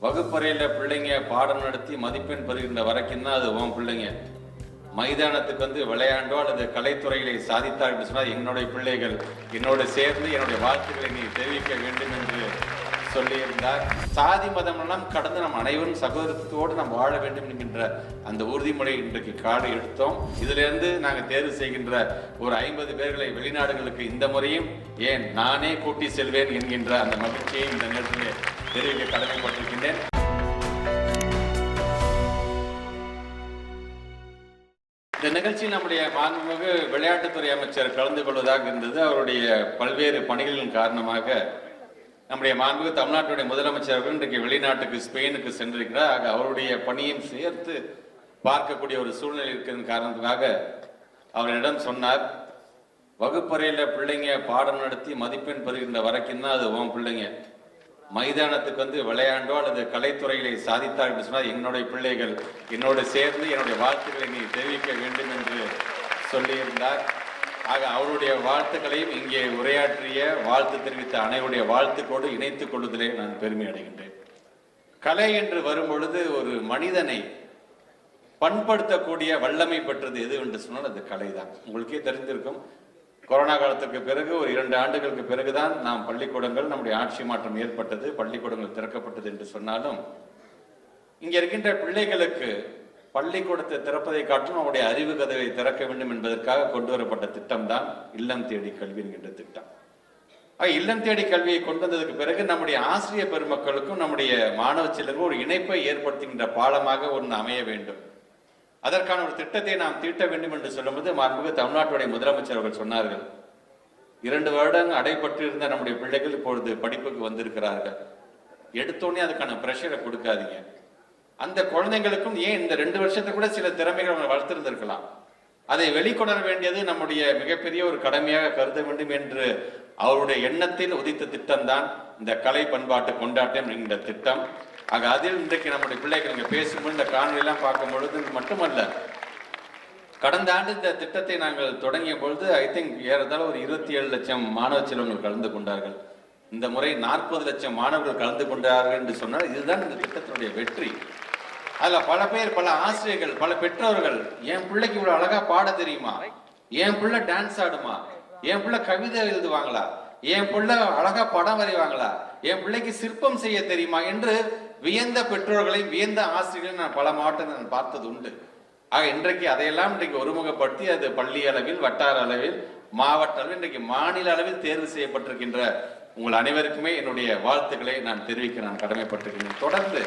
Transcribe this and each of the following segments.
வகுப்பறையில் பிள்ளைங்க பாடம் நடத்தி மதிப்பெண் பெறுகின்ற வரைக்கும் தான் அது உன் பிள்ளைங்க. மைதானத்துக்கு வந்து விளையாண்டோ அல்லது கலைத்துறைகளை சாதித்தார் என்று சொன்னால் என்னுடைய பிள்ளைகள் என்னோடு சேர்ந்து என்னுடைய வாழ்த்துக்களை நீ தெரிவிக்க வேண்டும் என்று சொல்லியிருந்தார். சாதி மதம் எல்லாம் கடந்து நம் அனைவரும் சகோதரத்தோடு நாம் வாழ வேண்டும் என்கின்ற அந்த உறுதிமொழி இன்றைக்கு காடு எடுத்தோம். இதிலிருந்து நாங்கள் தேர்வு செய்கின்ற ஒரு 50 பேர்களை வெளிநாடுகளுக்கு இந்த முறையும் ஏன் நானே கூட்டி செல்வேன் என்கின்ற அந்த மகிழ்ச்சியை இந்த நேரத்தில் தெரிவிக்க கடமைப்பட்டிருக்கின்றேன். இந்த நிகழ்ச்சியில் நம்முடைய மாண்புமிகு விளையாட்டுத்துறை அமைச்சர் கலந்து கொள்வதாக இருந்தது. அவருடைய பல்வேறு பணிகளின் காரணமாக நம்முடைய மாண்புமிகு தமிழ்நாட்டுடைய முதலமைச்சர்கள் இன்றைக்கு வெளிநாட்டுக்கு ஸ்பெயினுக்கு சென்றிருக்கிறார். ஆக அவருடைய பணியும் சேர்த்து பார்க்கக்கூடிய ஒரு சூழ்நிலை இருக்கிற காரணத்துக்காக அவரிடம் சொன்னார், வகுப்பறையில் பிள்ளைங்க பாடம் நடத்தி மதிப்பெண் பெறுகின்ற வரைக்கும் தான் அது உன் பிள்ளைங்க. மைதானத்துக்கு வந்து விளையாண்டோ அல்லது கலைத்துறைகளை சாதித்தார் என்று சொன்னால் என்னுடைய பிள்ளைகள் என்னோடு சேர்ந்து என்னுடைய வாழ்த்துக்களை நீ தெரிவிக்க வேண்டும் என்று சொல்லியிருந்தார். ஆக அவருடைய வாழ்த்துக்களையும் இங்கே உரையாற்றிய வாழ்த்து தெரிவித்த அனைவருடைய வாழ்த்துக்கோடு இணைத்துக் கொள்வதிலே நான் பெருமை அடைகின்றேன். கலை என்று வரும்பொழுது ஒரு மனிதனை பண்படுத்தக்கூடிய வல்லமை பெற்றது எது என்று சொன்னால் அது கலைதான். உங்களுக்கே தெரிந்திருக்கும், கொரோனா காலத்துக்கு பிறகு ஒரு 2 ஆண்டுகளுக்கு பிறகுதான் நாம் பள்ளிக்கூடங்கள் நம்முடைய ஆட்சி மாற்றம் ஏற்பட்டது, பள்ளிக்கூடங்கள் திறக்கப்பட்டது என்று சொன்னாலும் இங்க இருக்கின்ற பிள்ளைகளுக்கு பள்ளிக்கூடத்தை திறப்பதை காட்டும் அவருடைய அறிவு கதவை திறக்க வேண்டும் என்பதற்காக கொண்டு வரப்பட்ட திட்டம் தான் இல்லம் தேடி கல்வி என்கின்ற திட்டம். இல்லம் தேடி கல்வியை கொண்டு வந்ததுக்கு பிறகு நம்முடைய ஆசிரியர் பெருமக்களுக்கும் நம்முடைய மாணவ செல்வங்களுக்கும் ஒரு இணைப்பை ஏற்படுத்துகின்ற பாலமாக ஒன்று அமைய வேண்டும். அதற்கான ஒரு திட்டத்தை நாம் தீட்ட வேண்டும் என்று சொல்லும்போது மாண்புமிகு தமிழ்நாட்டுடைய முதலமைச்சர் அவர்கள் சொன்னார்கள், 2 வருடங்கள் அடைபட்டு இருந்த நம்முடைய பிள்ளைகள் இப்பொழுது படிப்புக்கு வந்திருக்கிறார்கள். எடுத்தோடனே அதுக்கான பிரஷரை கொடுக்காதீங்க. அந்த குழந்தைங்களுக்கும் ஏன் இந்த 2 வருஷத்துக்கு கூட சில திறமைகள் அவங்க வளர்த்திருந்திருக்கலாம். அதை வெளிக்கொணர வேண்டியது நம்முடைய மிகப்பெரிய ஒரு கடமையாக கருத வேண்டும் என்று அவருடைய எண்ணத்தில் உதித்த திட்டம் தான் இந்த கலை பண்பாட்டு கொண்டாட்டம் என்கின்ற திட்டம். ஆக அதில் இன்றைக்கு நம்முடைய பிள்ளைகள் இங்கே பேசும்போது இந்த காணொலியெல்லாம் பார்க்கும் பொழுது மட்டுமல்ல, கடந்த ஆண்டு இந்த திட்டத்தை நாங்கள் தொடங்கிய பொழுது ஐ திங்க் ஏறத்தாழ ஒரு 27 லட்சம் மாணவ செல்வங்கள் கலந்து கொண்டார்கள். இந்த முறை 40 லட்சம் மாணவர்கள் கலந்து கொண்டார்கள் என்று சொன்னால் இதுதான் இந்த திட்டத்தினுடைய வெற்றி. அதில் பல பேர், பல ஆசிரியர்கள், பல பெற்றோர்கள், என் பிள்ளைக்கு இவ்வளவு அழகா பாட தெரியுமா, என் பிள்ளை டான்ஸ் ஆடுமா, என் பிள்ளை கவிதை எழுதுவாங்களா, என் பிள்ளை அழகா படம் வரைவாங்களா, என் பிள்ளைக்கு சிற்பம் செய்ய தெரியுமா என்று வியந்த பெற்றோர்களையும் வியந்த ஆசிரியர்களையும் நான் பல மாவட்டங்கள் நான் பார்த்தது உண்டு. ஆக இன்றைக்கு அதையெல்லாம் இன்றைக்கு ஒருமுகப்படுத்தி அது பள்ளி அளவில், வட்டார அளவில், மாவட்ட அளவில், இன்றைக்கு மாநில அளவில் தேர்வு செய்யப்பட்டிருக்கின்ற உங்கள் அனைவருக்குமே என்னுடைய வாழ்த்துக்களை நான் தெரிவிக்க நான் கடமைப்பட்டிருக்கிறேன். தொடர்ந்து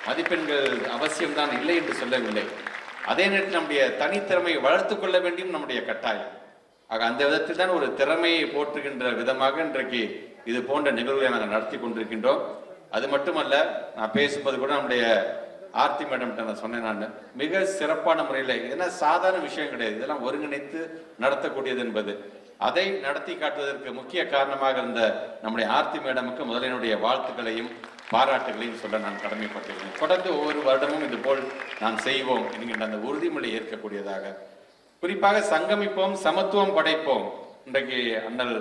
மதிப்பெண்கள் அவசியம்தான், இல்லை என்று சொல்லவில்லை. அதே நேரத்தில் நம்முடைய தனித்திறமையை வளர்த்துக் கொள்ள வேண்டியும் நம்முடைய கட்டாயம். ஆக அந்த விதத்தில் தான் ஒரு திறமையை போற்றுகின்ற விதமாக இன்றைக்கு இது போன்ற நிகழ்வுகளை நாங்கள் நடத்தி கொண்டிருக்கின்றோம். அது மட்டுமல்ல, நான் பேசும்போது கூட நம்முடைய ஆர்த்தி மேடம் நான் சொன்னேன், நான் மிக சிறப்பான முறையில், இதெல்லாம் சாதாரண விஷயம் கிடையாது, இதெல்லாம் ஒருங்கிணைத்து நடத்தக்கூடியது என்பது. அதை நடத்தி காட்டுவதற்கு முக்கிய காரணமாக இருந்த நம்முடைய ஆர்த்தி மேடமுக்கு முதலினுடைய வாழ்த்துக்களையும் பாராட்டுகளையும் சொல்ல நான் கடமைப்பட்டிருக்கிறேன். தொடர்ந்து ஒவ்வொரு வருடமும் இது போல் நான் செய்வோம் என்கின்ற அந்த உறுதிமொழி ஏற்கக்கூடியதாக, குறிப்பாக சங்கமிப்போம், சமத்துவம் படைப்போம். இன்றைக்கு அண்ணல்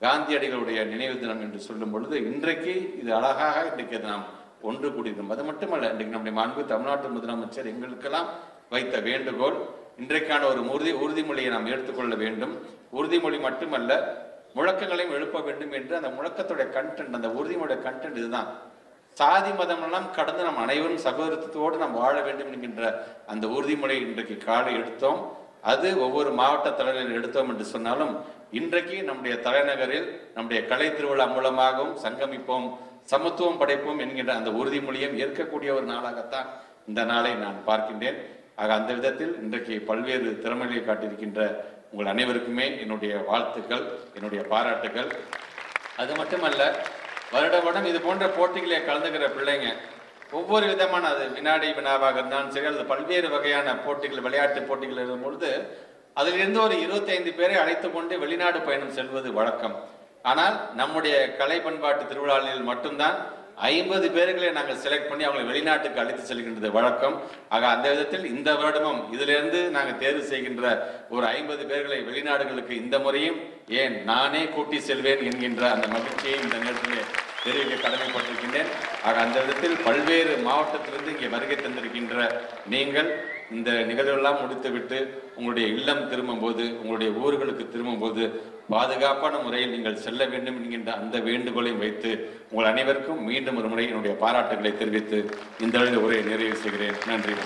காந்தியடிகளுடைய நினைவு தினம் என்று சொல்லும் பொழுது இன்றைக்கு இது அழகாக இன்றைக்கு நாம் ஒன்று கூடியிருக்கும். அது மட்டுமல்ல, இன்றைக்கு நம்முடைய மாண்பு தமிழ்நாட்டு முதலமைச்சர் எங்களுக்கெல்லாம் வைத்த வேண்டுகோள், இன்றைக்கான ஒரு உறுதிமொழியை நாம் எடுத்துக்கொள்ள வேண்டும். உறுதிமொழி மட்டுமல்ல, முழக்கங்களையும் எழுப்ப வேண்டும் என்று அந்த முழக்கத்துடைய கண்டென்ட், அந்த உறுதிமொழிய கண்டென்ட் இதுதான். சாதி மதம் எல்லாம் கடந்து நம் அனைவரும் சகோதரத்தோடு நாம் வாழ வேண்டும் என்கின்ற அந்த உறுதிமொழி இன்றைக்கு காலை எடுத்தோம். அது ஒவ்வொரு மாவட்ட தலைவர்கள் எடுத்தோம் என்று சொன்னாலும் இன்றைக்கு நம்முடைய தலைநகரில் நம்முடைய கலை திருவிழா மூலமாகவும் சங்கமிப்போம், சமத்துவம் படைப்போம் என்கின்ற அந்த உறுதிமொழியும் ஏற்கக்கூடிய ஒரு நாளாகத்தான் இந்த நாளை நான் பார்க்கின்றேன். ஆக அந்த விதத்தில் இன்றைக்கு பல்வேறு திறமைகளை காட்டியிருக்கின்ற உங்கள் அனைவருக்குமே என்னுடைய வாழ்த்துக்கள், என்னுடைய பாராட்டுகள். அது மட்டுமல்ல, வருடம் இது போன்ற போட்டிகளை கலந்துக்கிற பிள்ளைங்க ஒவ்வொரு விதமான, அது வினாடி வினாவாக இருந்தாலும் சரி, அது பல்வேறு வகையான போட்டிகள், விளையாட்டு போட்டிகள் இருக்கும் பொழுது அதிலிருந்து ஒரு 25 பேரை அழைத்து கொண்டு வெளிநாடு பயணம் செல்வது வழக்கம். ஆனால் நம்முடைய கலை பண்பாட்டு திருவிழாவில் மட்டும்தான் 50 பேர்களை நாங்கள் செலக்ட் பண்ணி அவங்களை வெளிநாட்டுக்கு அழைத்து செல்கின்றது வழக்கம். ஆக அந்த விதத்தில் இந்த வருடமும் இதிலிருந்து நாங்கள் தேர்வு செய்கின்ற ஒரு 50 பேர்களை வெளிநாடுகளுக்கு இந்த முறையும் ஏன் நானே கூட்டி செல்வேன் என்கின்ற அந்த மகிழ்ச்சியை இந்த நேரத்தில் தெரிவிக்க கடமைப்பட்டிருக்கின்றேன். ஆக அந்த விதத்தில் பல்வேறு மாவட்டத்திலிருந்து இங்கே வருகை தந்திருக்கின்ற நீங்கள் இந்த நிகழ்வெல்லாம் முடித்துவிட்டு உங்களுடைய இல்லம் திரும்பும் போது, உங்களுடைய ஊர்களுக்கு திரும்பும் போது பாதுகாப்பான முறையில் நீங்கள் செல்ல வேண்டும் என்கின்ற அந்த வேண்டுகோளையும் வைத்து உங்கள் அனைவருக்கும் மீண்டும் ஒரு முறை என்னுடைய பாராட்டுகளை தெரிவித்து இந்த உரையை நிறைவு செய்கிறேன். நன்றி.